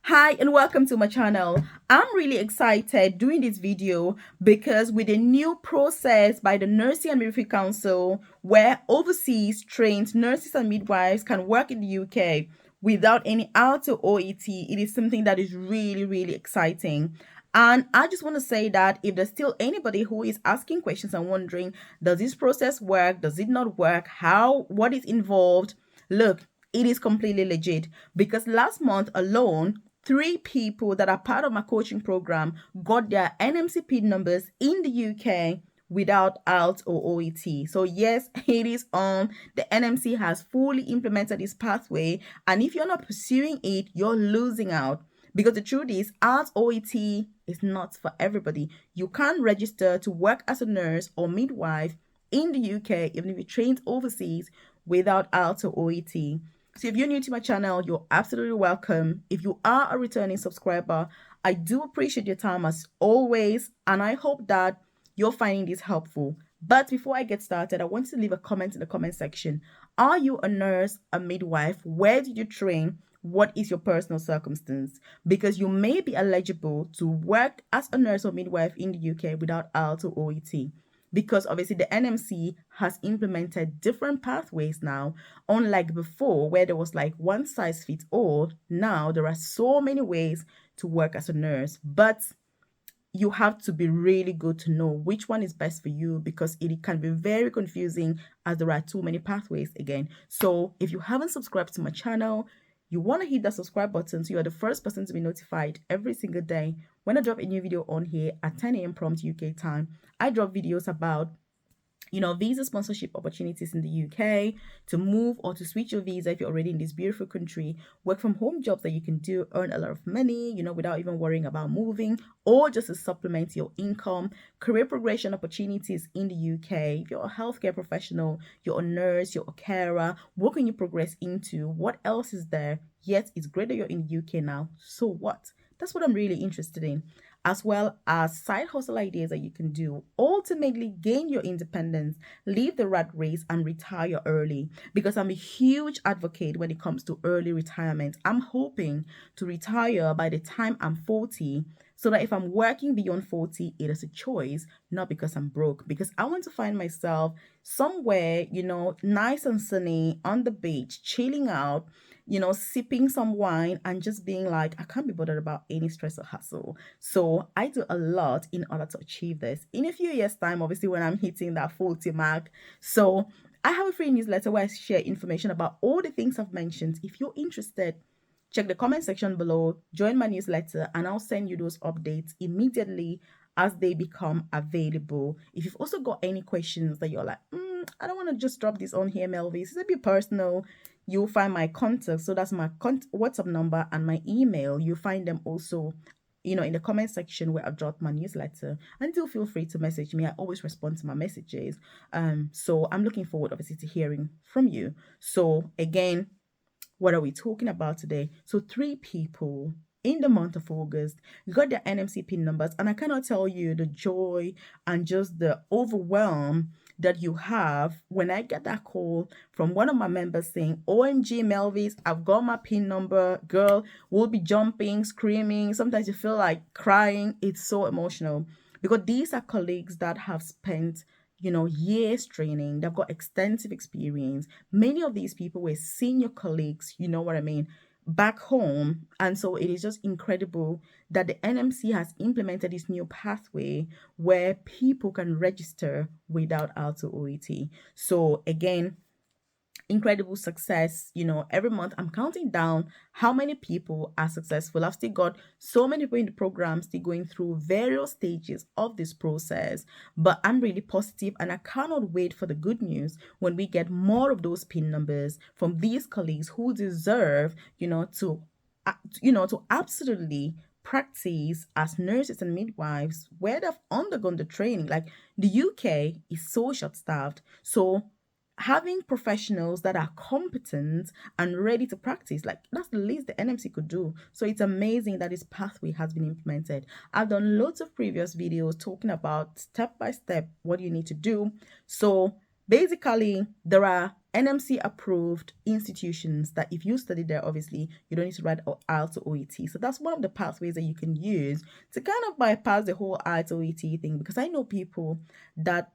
Hi and welcome to my channel. I'm really excited doing this video because with a new process by the Nursing and Midwifery Council where overseas trained nurses and midwives can work in the UK without any IELTS or OET, it is something that is really exciting. And I just want to say that if there's still anybody who is asking questions and wondering, does this process work? Does it not work? What is involved? Look, it is completely legit because last month alone, 3 people that are part of my coaching program got their NMC PIN numbers in the UK without IELTS or OET. So yes, it is on. The NMC has fully implemented this pathway, and if you're not pursuing it, you're losing out. Because the truth is, IELTS OET is not for everybody. You can't register to work as a nurse or midwife in the UK, even if you trained overseas, without IELTS or OET. So if you're new to my channel, you're absolutely welcome. If you are a returning subscriber, I do appreciate your time as always, and I hope that you're finding this helpful. But before I get started, I want you to leave a comment in the comment section. Are you a nurse, a midwife? Where did you train? What is your personal circumstance? Because you may be eligible to work as a nurse or midwife in the UK without IELTS or OET, because obviously the NMC has implemented different pathways now. Unlike before, where there was like one size fits all, now there are so many ways to work as a nurse. But you have to be really good to know which one is best for you, because it can be very confusing as there are too many pathways again. So if you haven't subscribed to my channel, you want to hit that subscribe button so you're the first person to be notified every single day when I drop a new video on here at 10 a.m. prompt UK time. I drop videos about visa sponsorship opportunities in the UK, to move or to switch your visa if you're already in this beautiful country, work from home jobs that you can do, earn a lot of money, without even worrying about moving, or just to supplement your income, career progression opportunities in the UK. If you're a healthcare professional, you're a nurse, you're a carer, what can you progress into? What else is there? Yes, it's great that you're in the UK now. So what? That's what I'm really interested in, as well as side hustle ideas that you can do. Ultimately, gain your independence, leave the rat race, and retire early. Because I'm a huge advocate when it comes to early retirement. I'm hoping to retire by the time I'm 40, so that if I'm working beyond 40, it is a choice, not because I'm broke. Because I want to find myself somewhere, nice and sunny on the beach, chilling out, sipping some wine and just being like, I can't be bothered about any stress or hassle. So I do a lot in order to achieve this. In a few years' time, obviously, when I'm hitting that 40 mark. So I have a free newsletter where I share information about all the things I've mentioned. If you're interested, check the comment section below, join my newsletter, and I'll send you those updates immediately as they become available. If you've also got any questions that you're like, I don't want to just drop this on here, Melvis, it's a bit personal, you'll find my contact. So that's my WhatsApp number and my email. You'll find them also, in the comment section where I've dropped my newsletter. And do feel free to message me. I always respond to my messages. So I'm looking forward, obviously, to hearing from you. So again, what are we talking about today? So 3 people in the month of August got their NMC PIN numbers, and I cannot tell you the joy and just the overwhelm that you have when I get that call from one of my members saying, OMG Melvis, I've got my PIN number. Girl, we'll be jumping, screaming. Sometimes you feel like crying. It's so emotional because these are colleagues that have spent years training. They've got extensive experience. Many of these people were senior colleagues, you know what I mean, back home. And so it is just incredible that the NMC has implemented this new pathway where people can register without IELTS or OET. So again, incredible success. Every month I'm counting down how many people are successful. I've still got so many people in the program still going through various stages of this process, but I'm really positive and I cannot wait for the good news when we get more of those PIN numbers from these colleagues who deserve to absolutely practice as nurses and midwives where they've undergone the training. Like, the UK is so short staffed, so having professionals that are competent and ready to practice, like, that's the least the NMC could do. So it's amazing that this pathway has been implemented. I've done loads of previous videos talking about step by step what you need to do. So basically, there are NMC approved institutions that if you study there, obviously you don't need to write IELTS or OET. So that's one of the pathways that you can use to kind of bypass the whole IELTS OET thing, because I know people that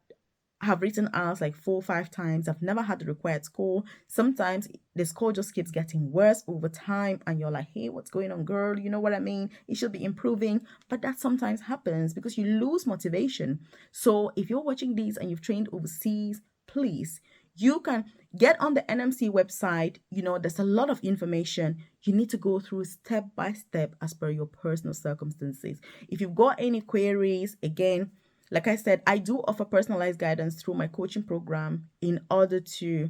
have written IELTS like 4 or 5 times. I've never had the required score. Sometimes the score just keeps getting worse over time, and you're like, hey, what's going on, girl? You know what I mean? It should be improving. But that sometimes happens because you lose motivation. So if you're watching these and you've trained overseas, please, you can get on the NMC website. There's a lot of information you need to go through step by step as per your personal circumstances. If you've got any queries, again, like I said, I do offer personalized guidance through my coaching program in order to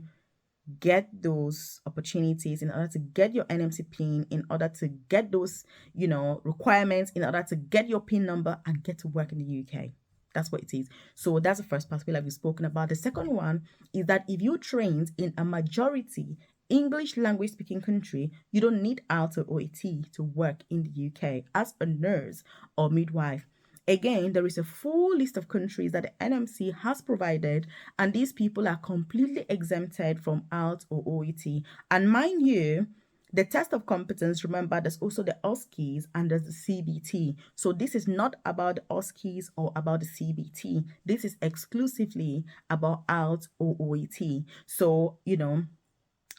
get those opportunities, in order to get your NMC PIN, in order to get those, requirements, in order to get your PIN number and get to work in the UK. That's what it is. So that's the first pathway like we've spoken about. The second one is that if you trained in a majority English language speaking country, you don't need IELTS or OET to work in the UK as a nurse or midwife. Again, there is a full list of countries that the NMC has provided, and these people are completely exempted from IELTS or OET. And mind you, the test of competence, remember, there's also the OSCEs and there's the CBT. So this is not about the OSCEs or about the CBT. This is exclusively about IELTS or OET. So,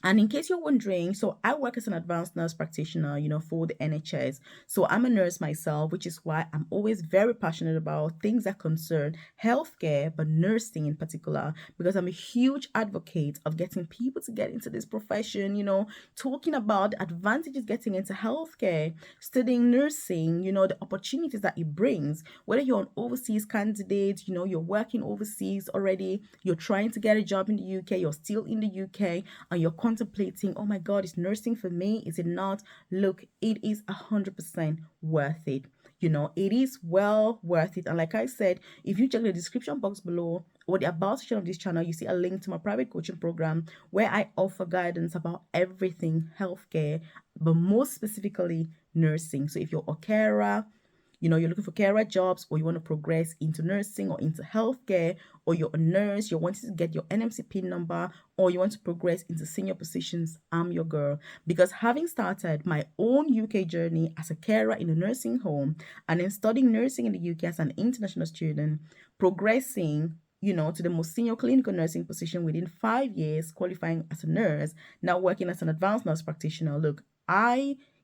and in case you're wondering, so I work as an advanced nurse practitioner, for the NHS. So I'm a nurse myself, which is why I'm always very passionate about things that concern healthcare, but nursing in particular, because I'm a huge advocate of getting people to get into this profession, talking about the advantages getting into healthcare, studying nursing, the opportunities that it brings, whether you're an overseas candidate, you're working overseas already, you're trying to get a job in the UK, you're still in the UK, and you're contemplating, oh my God, is nursing for me? Is it not? Look, it is 100% worth it. It is well worth it. And like I said, if you check the description box below or the about section of this channel, you see a link to my private coaching program where I offer guidance about everything healthcare, but most specifically nursing. So if you're a carer, you're looking for carer jobs, or you want to progress into nursing or into healthcare, or you're a nurse, you're wanting to get your NMC PIN number, or you want to progress into senior positions, I'm your girl. Because having started my own UK journey as a carer in a nursing home, and then studying nursing in the UK as an international student, progressing to the most senior clinical nursing position within 5 years, qualifying as a nurse, now working as an advanced nurse practitioner. Look,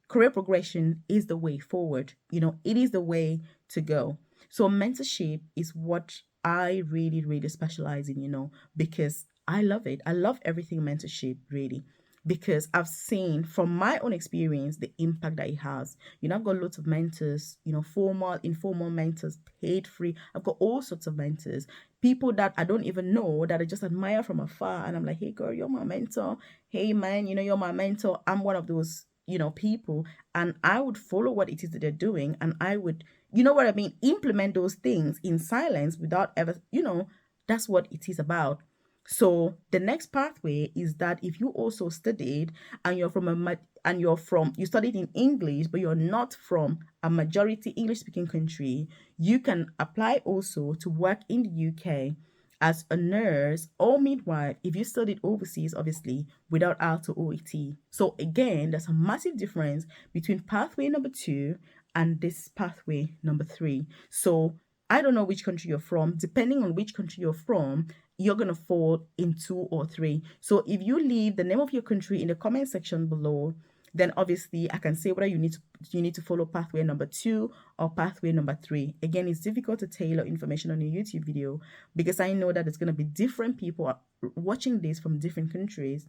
career progression is the way forward. It is the way to go. So mentorship is what I really, really specialize in, because I love it. I love everything mentorship, really, because I've seen from my own experience the impact that it has. I've got lots of mentors, formal, informal mentors, paid, free. I've got all sorts of mentors, people that I don't even know, that I just admire from afar. And I'm like, hey, girl, you're my mentor. Hey, man, you're my mentor. I'm one of those people, and I would follow what it is that they're doing, and I would, what I mean, implement those things in silence without ever, that's what it is about. So the next pathway is that if you also studied and you studied in English, but you're not from a majority English speaking country, you can apply also to work in the UK as a nurse or midwife if you studied overseas, obviously, without IELTS or OET. So again, there's a massive difference between pathway number 2 and this pathway number 3. So I don't know which country you're from. Depending on which country you're from, you're going to fall in 2 or 3. So if you leave the name of your country in the comment section below, then obviously I can say whether you need to follow pathway number 2 or pathway number 3. Again, it's difficult to tailor information on a YouTube video because I know that there's going to be different people watching this from different countries.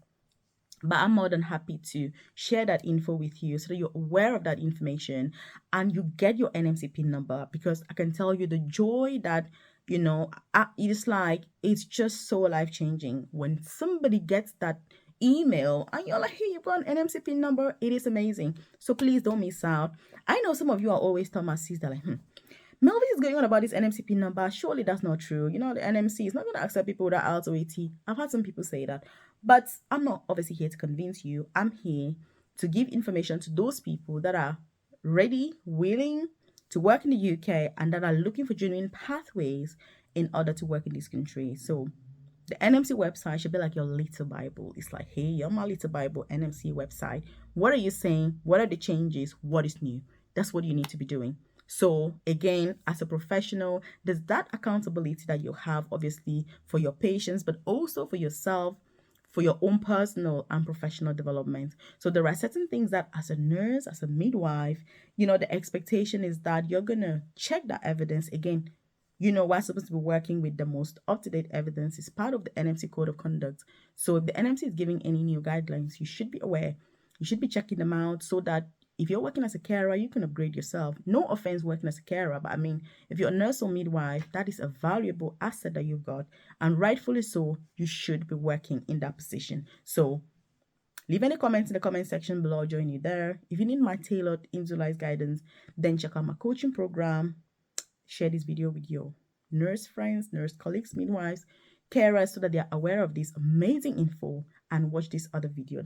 But I'm more than happy to share that info with you so that you're aware of that information and you get your NMC PIN number, because I can tell you the joy that, it's just so life-changing when somebody gets that email and you're like, hey, you've got an NMC PIN number. It is amazing. So please don't miss out. I know some of you are always Thomas, they're like, Melvis is going on about this NMC PIN number. Surely that's not true. The NMC is not going to accept people without IELTS or OET. I've had some people say that. But I'm not obviously here to convince you. I'm here to give information to those people that are ready, willing to work in the UK and that are looking for genuine pathways in order to work in this country. So The NMC website should be like your little Bible. It's like, hey, you're my little Bible, NMC website. What are you saying? What are the changes? What is new? That's what you need to be doing. So again, as a professional, there's that accountability that you have, obviously, for your patients, but also for yourself, for your own personal and professional development. So there are certain things that as a nurse, as a midwife, the expectation is that you're going to check that evidence again. We're supposed to be working with the most up-to-date evidence. It's part of the NMC Code of Conduct. So if the NMC is giving any new guidelines, you should be aware. You should be checking them out so that if you're working as a carer, you can upgrade yourself. No offense working as a carer, but I mean, if you're a nurse or midwife, that is a valuable asset that you've got. And rightfully so, you should be working in that position. So leave any comments in the comment section below. I'll join you there. If you need my tailored individualized guidance, then check out my coaching program. Share this video with your nurse friends, nurse colleagues, midwives, carers, so that they are aware of this amazing info, and watch this other video.